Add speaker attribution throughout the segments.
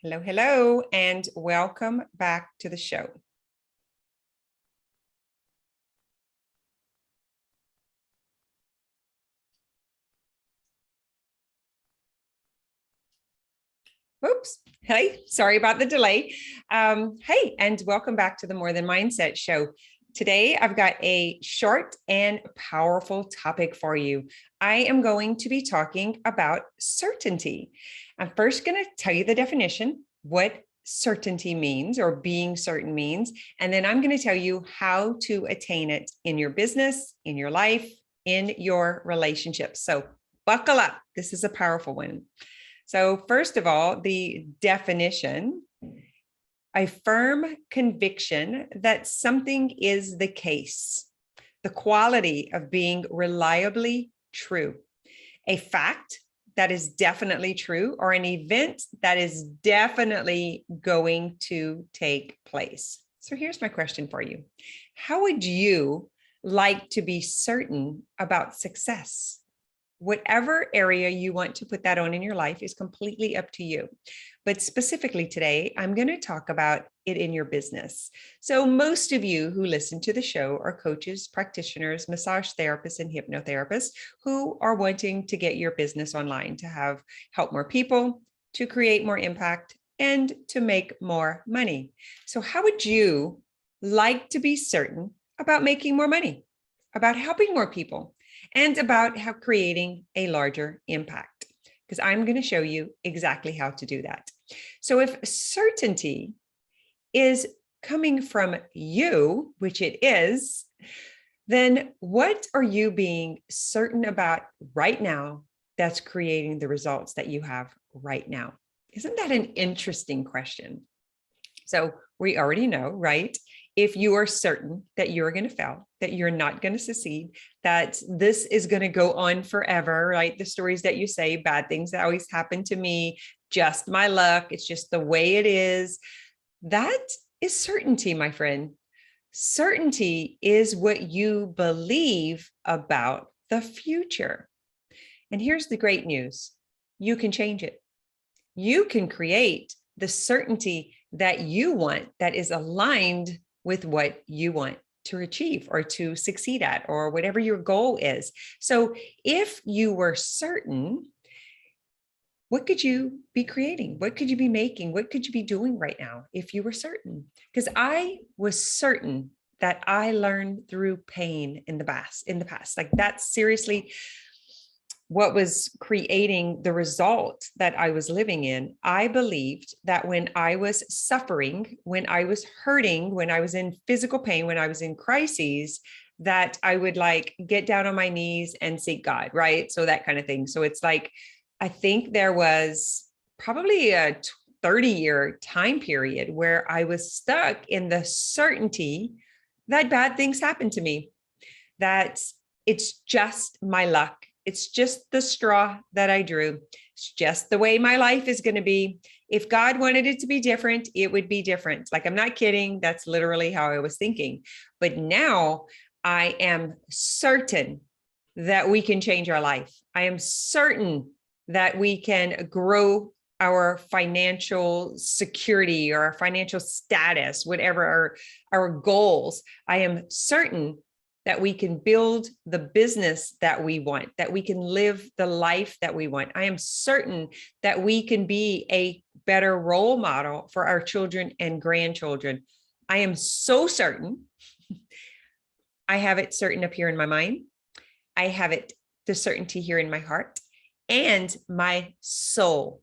Speaker 1: Hello, hello, and welcome back to the show. Oops. Hey, sorry about the delay. Hey, and welcome back to the More Than Mindset show. Today, I've got a short and powerful topic for you. I am going to be talking about certainty. I'm first going to tell you the definition, what certainty means or being certain means, and then I'm going to tell you how to attain it in your business, in your life, in your relationships. So buckle up. This is a powerful one. So first of all, the definition, a firm conviction that something is the case, the quality of being reliably true, a fact that is definitely true, or an event that is definitely going to take place. So here's my question for you. How would you like to be certain about success? Whatever area you want to put that on in your life is completely up to you. But specifically today, I'm going to talk about it in your business. So most of you who listen to the show are coaches, practitioners, massage therapists, and hypnotherapists who are wanting to get your business online, to help more people, to create more impact, and to make more money. So how would you like to be certain about making more money, about helping more people, and about how creating a larger impact? Because I'm going to show you exactly how to do that. So if certainty is coming from you, which it is, then what are you being certain about right now that's creating the results that you have right now? Isn't that an interesting question? So we already know, right? If you are certain that you're going to fail, that you're not going to succeed, that this is going to go on forever, right? The stories that you say, bad things that always happen to me, just my luck, it's just the way it is. That is certainty, my friend. Certainty is what you believe about the future. And here's the great news. You can change it. You can create the certainty that you want that is aligned with what you want to achieve or to succeed at, or whatever your goal is. So if you were certain, what could you be creating? What could you be making? What could you be doing right now if you were certain? Because I was certain that I learned through pain in the past. Like that's seriously what was creating the result that I was living in. I believed that when I was suffering, when I was hurting, when I was in physical pain, when I was in crises, that I would like get down on my knees and seek God, right? So that kind of thing. So it's like, I think there was probably a 30-year time period where I was stuck in the certainty that bad things happen to me, that it's just my luck. It's just the straw that I drew. It's just the way my life is going to be. If God wanted it to be different, it would be different. Like, I'm not kidding. That's literally how I was thinking. But now I am certain that we can change our life. I am certain that we can grow our financial security or our financial status, whatever our goals. I am certain that we can build the business that we want, that we can live the life that we want. I am certain that we can be a better role model for our children and grandchildren. I am so certain. I have it certain up here in my mind. I have it, the certainty here in my heart, and my soul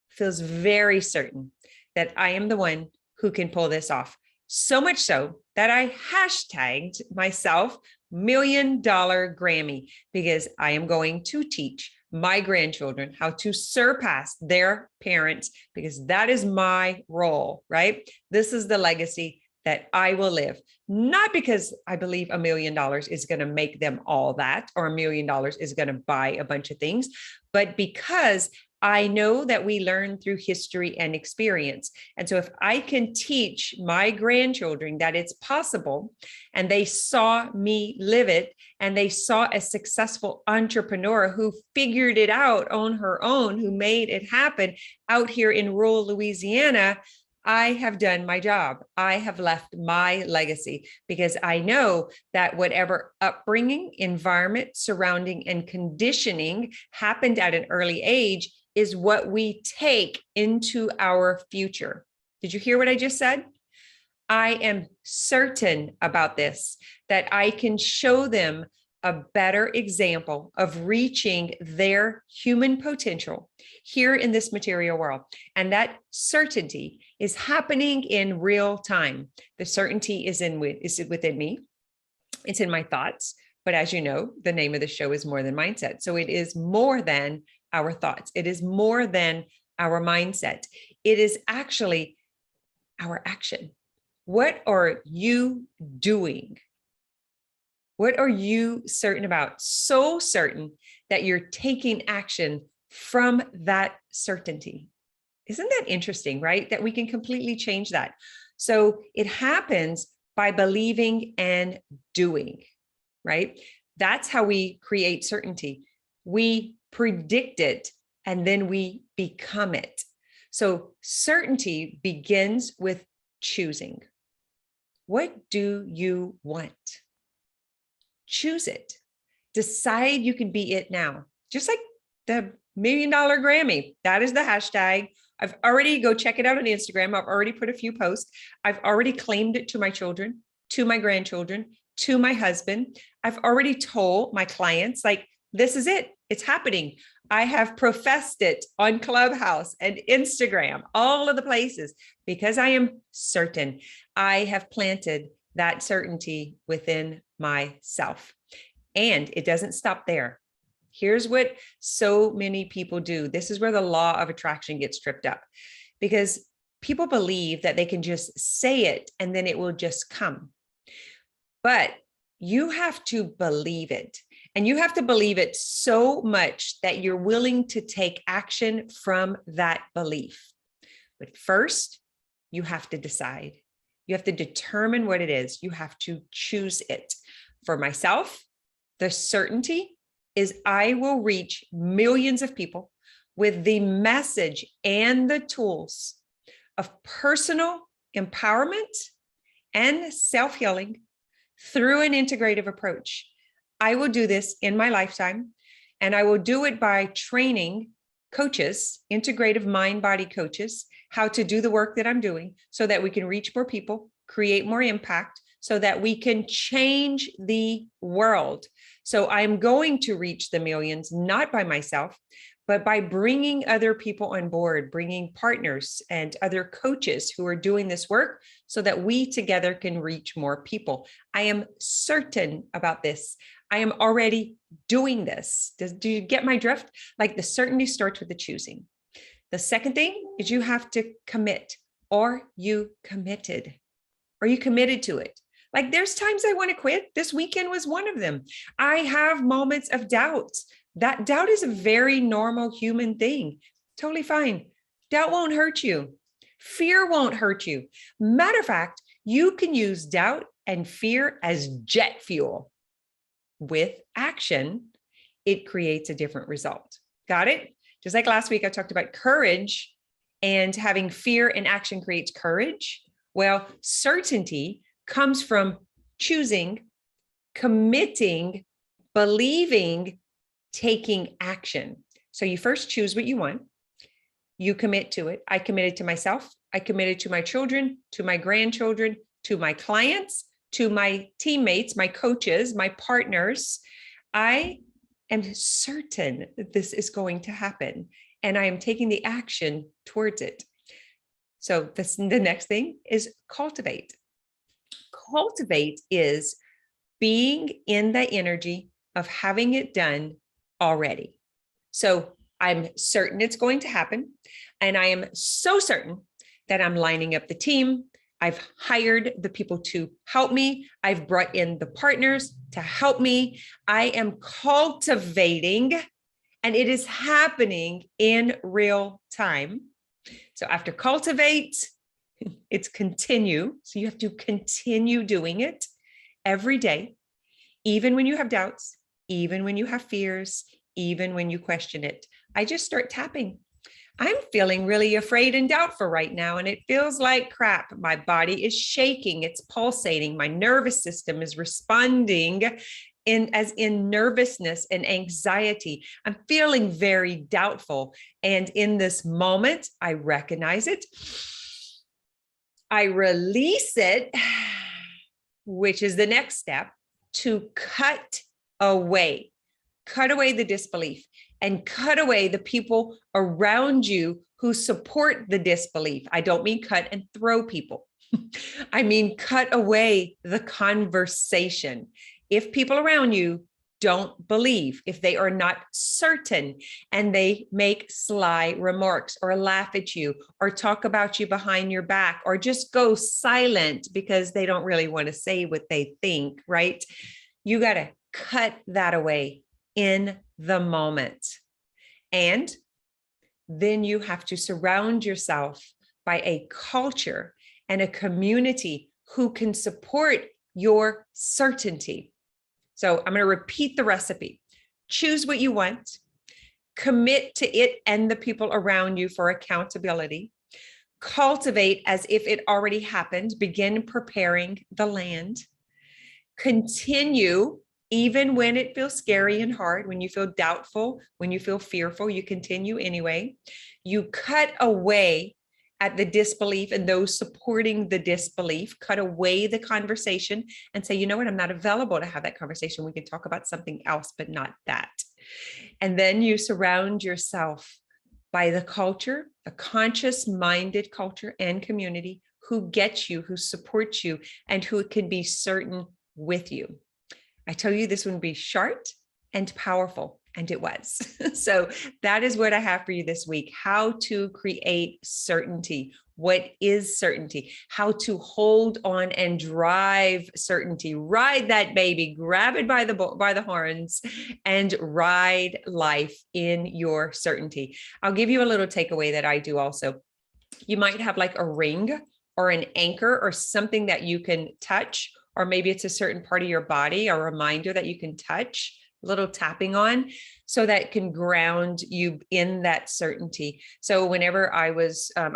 Speaker 1: feels very certain that I am the one who can pull this off. So much so that I hashtagged myself $1 Million Grammy, because I am going to teach my grandchildren how to surpass their parents, because that is my role, right? This is the legacy that I will live, not because I believe $1 million is going to make them all that, or $1 million is going to buy a bunch of things, but because I know that we learn through history and experience. And so if I can teach my grandchildren that it's possible, and they saw me live it, and they saw a successful entrepreneur who figured it out on her own, who made it happen out here in rural Louisiana, I have done my job. I have left my legacy, because I know that whatever upbringing, environment, surrounding, and conditioning happened at an early age is what we take into our future. Did you hear what I just said? I am certain about this, that I can show them a better example of reaching their human potential here in this material world. And that certainty is happening in real time. The certainty is within me. It's in my thoughts. But as you know, the name of the show is More Than Mindset. So it is more than our thoughts. It is more than our mindset. It is actually our action. What are you doing? What are you certain about? So certain that you're taking action from that certainty. Isn't that interesting, right? That we can completely change that. So it happens by believing and doing, right? That's how we create certainty. We predict it and then we become it. So certainty begins with choosing. What do you want? Choose it. Decide you can be it now. Just like the $1 Million Grammy. That is the hashtag. I've already, go check it out on Instagram. I've already put a few posts. I've already claimed it to my children, to my grandchildren, to my husband. I've already told my clients, like, this is it. It's happening. I have professed it on Clubhouse and Instagram, all of the places, because I am certain. I have planted that certainty within myself. And it doesn't stop there. Here's what so many people do. This is where the law of attraction gets tripped up, because people believe that they can just say it and then it will just come. But you have to believe it. And you have to believe it so much that you're willing to take action from that belief. But first, you have to decide. You have to determine what it is. You have to choose it. For myself, the certainty is I will reach millions of people with the message and the tools of personal empowerment and self-healing through an integrative approach. I will do this in my lifetime, and I will do it by training coaches, integrative mind-body coaches, how to do the work that I'm doing so that we can reach more people, create more impact, so that we can change the world. So I'm going to reach the millions, not by myself, but by bringing other people on board, bringing partners and other coaches who are doing this work so that we together can reach more people. I am certain about this. I am already doing this. Do you get my drift? Like, the certainty starts with the choosing. The second thing is you have to commit. Are you committed? Are you committed to it? Like, there's times I want to quit. This weekend was one of them. I have moments of doubt. That doubt is a very normal human thing. Totally fine. Doubt won't hurt you. Fear won't hurt you. Matter of fact, you can use doubt and fear as jet fuel. With action, it creates a different result. Got it? Just like last week, I talked about courage, and having fear and action creates courage. Well, certainty comes from choosing, committing, believing, taking action. So you first choose what you want. You commit to it. I committed to myself. I committed to my children, to my grandchildren, to my clients, to my teammates, my coaches, my partners. I am certain that this is going to happen, and I am taking the action towards it. So the next thing is cultivate. Cultivate is being in the energy of having it done already. So I'm certain it's going to happen. And I am so certain that I'm lining up the team. I've hired the people to help me. I've brought in the partners to help me. I am cultivating And it is happening in real time. So after cultivate, it's continue. So you have to continue doing it every day, even when you have doubts, even when you have fears, even when you question it. I just start tapping. I'm feeling really afraid and doubtful right now, and it feels like crap. My body is shaking, it's pulsating. My nervous system is responding in nervousness and anxiety. I'm feeling very doubtful. And in this moment, I recognize it. I release it, which is the next step, to cut away the disbelief and cut away the people around you who support the disbelief. I don't mean cut and throw people. I mean, cut away the conversation. If people around you don't believe, if they are not certain, and they make sly remarks or laugh at you or talk about you behind your back or just go silent because they don't really want to say what they think, right? You got to cut that away in the moment. And then you have to surround yourself by a culture and a community who can support your certainty. So I'm going to repeat the recipe. Choose what you want, commit to it and the people around you for accountability, cultivate as if it already happened, begin preparing the land, continue even when it feels scary and hard, when you feel doubtful, when you feel fearful, you continue anyway. You cut away at the disbelief and those supporting the disbelief, cut away the conversation and say, you know what, I'm not available to have that conversation. We can talk about something else, but not that. And then you surround yourself by the culture, a conscious-minded culture and community who gets you, who supports you, and who can be certain with you. I tell you, this would be short and powerful, and it was. So that is what I have for you this week: how to create certainty. What is certainty? How to hold on and drive certainty. Ride that baby, grab it by the horns, and ride life in your certainty. I'll give you a little takeaway that I do also. You might have like a ring or an anchor or something that you can touch, or maybe it's a certain part of your body, a reminder that you can touch, a little tapping on, so that can ground you in that certainty. So whenever I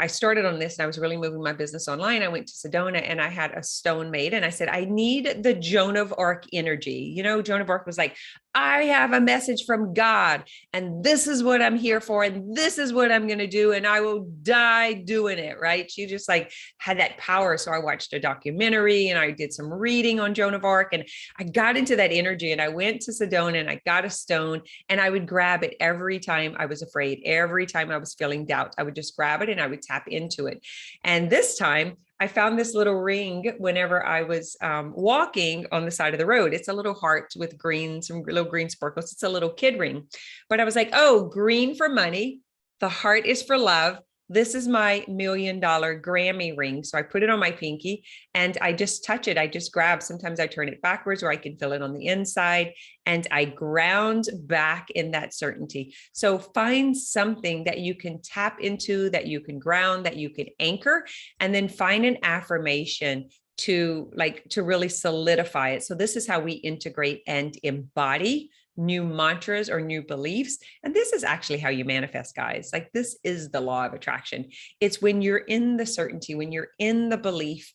Speaker 1: started on this and I was really moving my business online, I went to Sedona and I had a stone made, and I said, I need the Joan of Arc energy. You know, Joan of Arc was like, I have a message from God, and this is what I'm here for, and this is what I'm going to do, and I will die doing it, right? She just like had that power. So I watched a documentary and I did some reading on Joan of Arc, and I got into that energy, and I went to Sedona and I got a stone, and I would grab it every time I was afraid, every time I was feeling doubt. I would just grab it and I would tap into it. And this time I found this little ring whenever I was walking on the side of the road. It's a little heart with some little green sparkles. It's a little kid ring. But I was like, oh, green for money. The heart is for love. This is my $1 million Grammy ring. So I put it on my pinky and I just touch it. I just grab. Sometimes I turn it backwards, or I can feel it on the inside, and I ground back in that certainty. So find something that you can tap into, that you can ground, that you can anchor, and then find an affirmation to really solidify it. So this is how we integrate and embody new mantras or new beliefs. And this is actually how you manifest, guys. Like, this is the law of attraction. It's when you're in the certainty, when you're in the belief,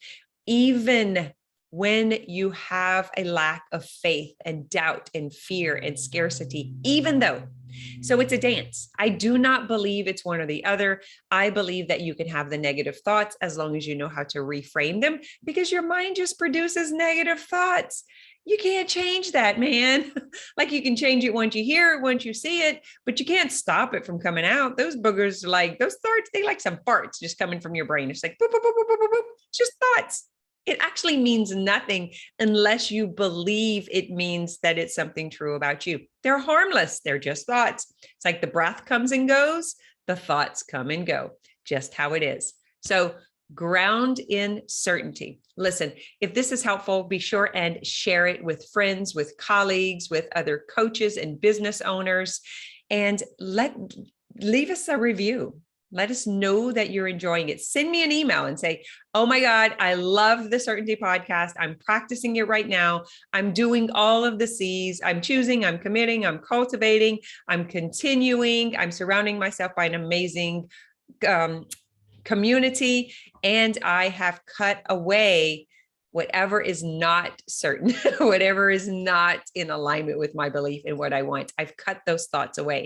Speaker 1: even when you have a lack of faith and doubt and fear and scarcity, even though. So it's a dance. I do not believe it's one or the other. I believe that you can have the negative thoughts as long as you know how to reframe them, because your mind just produces negative thoughts. You can't change that, man. Like, you can change it once you hear it, once you see it, but you can't stop it from coming out. Those boogers, like those thoughts, they like some farts just coming from your brain. It's like, boop, boop, boop, boop, boop, boop, boop. It's just thoughts. It actually means nothing unless you believe it means that it's something true about you. They're harmless. They're just thoughts. It's like the breath comes and goes, the thoughts come and go, just how it is. So ground in certainty. Listen, if this is helpful, be sure and share it with friends, with colleagues, with other coaches and business owners. and leave us a review. Let us know that you're enjoying it. Send me an email and say, oh my God, I love the Certainty Podcast. I'm practicing it right now. I'm doing all of the C's. I'm choosing, I'm committing, I'm cultivating, I'm continuing. I'm surrounding myself by an amazing community. And I have cut away whatever is not certain, whatever is not in alignment with my belief and what I want. I've cut those thoughts away.